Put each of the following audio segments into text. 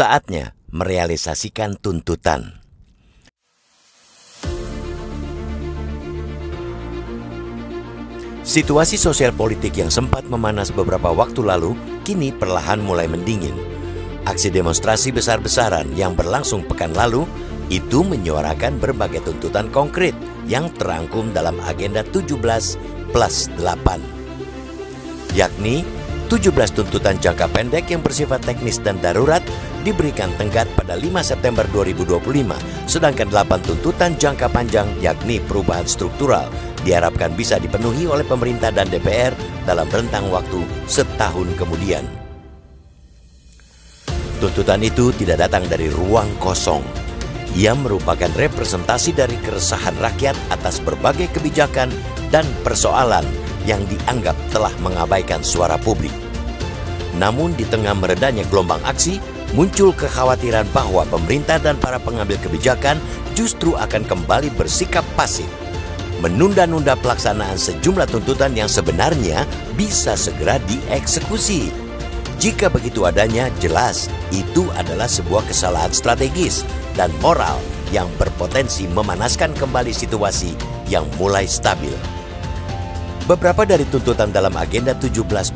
Saatnya merealisasikan tuntutan. Situasi sosial politik yang sempat memanas beberapa waktu lalu, kini perlahan mulai mendingin. Aksi demonstrasi besar-besaran yang berlangsung pekan lalu, itu menyuarakan berbagai tuntutan konkret yang terangkum dalam agenda 17+8. Yakni 17 tuntutan jangka pendek yang bersifat teknis dan darurat diberikan tenggat pada 5 September 2025, sedangkan 8 tuntutan jangka panjang yakni perubahan struktural diharapkan bisa dipenuhi oleh pemerintah dan DPR dalam rentang waktu setahun kemudian. Tuntutan itu tidak datang dari ruang kosong. Ia merupakan representasi dari keresahan rakyat atas berbagai kebijakan dan persoalan yang dianggap telah mengabaikan suara publik. Namun di tengah meredanya gelombang aksi, muncul kekhawatiran bahwa pemerintah dan para pengambil kebijakan justru akan kembali bersikap pasif, menunda-nunda pelaksanaan sejumlah tuntutan yang sebenarnya bisa segera dieksekusi. Jika begitu adanya, jelas itu adalah sebuah kesalahan strategis dan moral yang berpotensi memanaskan kembali situasi yang mulai stabil. Beberapa dari tuntutan dalam agenda 17+8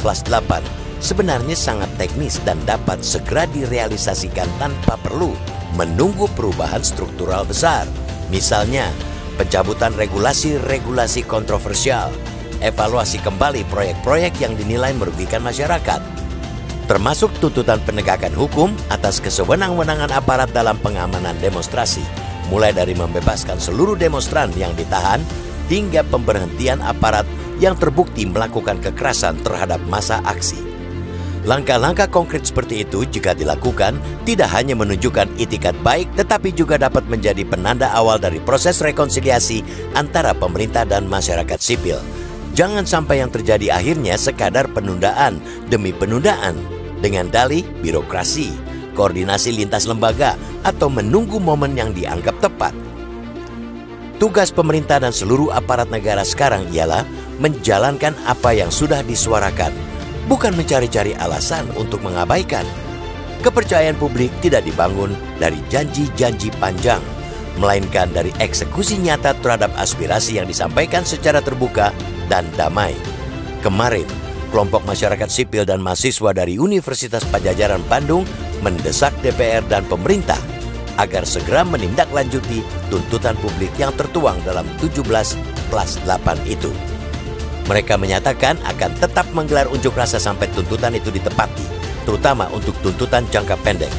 sebenarnya sangat teknis dan dapat segera direalisasikan tanpa perlu menunggu perubahan struktural besar. Misalnya, pencabutan regulasi-regulasi kontroversial, evaluasi kembali proyek-proyek yang dinilai merugikan masyarakat, termasuk tuntutan penegakan hukum atas kesewenang-wenangan aparat dalam pengamanan demonstrasi, mulai dari membebaskan seluruh demonstran yang ditahan hingga pemberhentian aparat yang terbukti melakukan kekerasan terhadap massa aksi. Langkah-langkah konkret seperti itu jika dilakukan tidak hanya menunjukkan itikat baik, tetapi juga dapat menjadi penanda awal dari proses rekonsiliasi antara pemerintah dan masyarakat sipil. Jangan sampai yang terjadi akhirnya sekadar penundaan demi penundaan dengan dalih birokrasi, koordinasi lintas lembaga, atau menunggu momen yang dianggap tepat. Tugas pemerintah dan seluruh aparat negara sekarang ialah menjalankan apa yang sudah disuarakan, bukan mencari-cari alasan untuk mengabaikan. Kepercayaan publik tidak dibangun dari janji-janji panjang, melainkan dari eksekusi nyata terhadap aspirasi yang disampaikan secara terbuka dan damai. Kemarin, kelompok masyarakat sipil dan mahasiswa dari Universitas Padjadjaran Bandung mendesak DPR dan pemerintah agar segera menindaklanjuti tuntutan publik yang tertuang dalam 17+8 itu. Mereka menyatakan akan tetap menggelar unjuk rasa sampai tuntutan itu ditepati, terutama untuk tuntutan jangka pendek.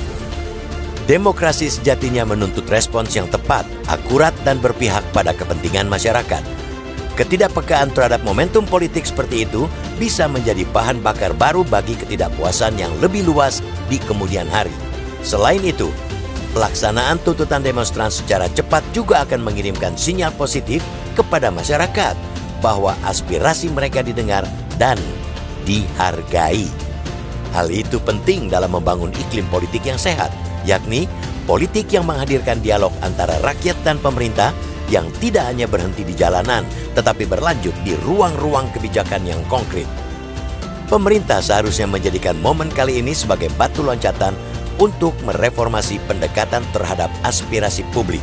Demokrasi sejatinya menuntut respons yang tepat, akurat, dan berpihak pada kepentingan masyarakat. Ketidakpekaan terhadap momentum politik seperti itu bisa menjadi bahan bakar baru bagi ketidakpuasan yang lebih luas di kemudian hari. Selain itu, pelaksanaan tuntutan demonstran secara cepat juga akan mengirimkan sinyal positif kepada masyarakat bahwa aspirasi mereka didengar dan dihargai. Hal itu penting dalam membangun iklim politik yang sehat, yakni politik yang menghadirkan dialog antara rakyat dan pemerintah yang tidak hanya berhenti di jalanan, tetapi berlanjut di ruang-ruang kebijakan yang konkret. Pemerintah seharusnya menjadikan momen kali ini sebagai batu loncatan untuk mereformasi pendekatan terhadap aspirasi publik.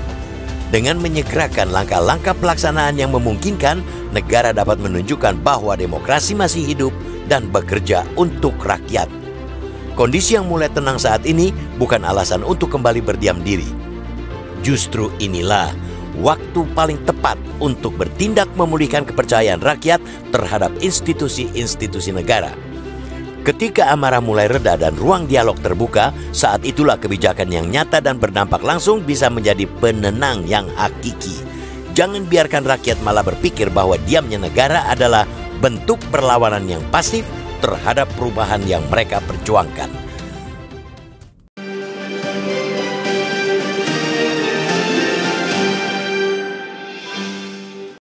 Dengan menyegerakan langkah-langkah pelaksanaan yang memungkinkan, negara dapat menunjukkan bahwa demokrasi masih hidup dan bekerja untuk rakyat. Kondisi yang mulai tenang saat ini bukan alasan untuk kembali berdiam diri. Justru inilah waktu paling tepat untuk bertindak memulihkan kepercayaan rakyat terhadap institusi-institusi negara. Ketika amarah mulai reda dan ruang dialog terbuka, saat itulah kebijakan yang nyata dan berdampak langsung bisa menjadi penenang yang hakiki. Jangan biarkan rakyat malah berpikir bahwa diamnya negara adalah bentuk perlawanan yang pasif terhadap perubahan yang mereka perjuangkan.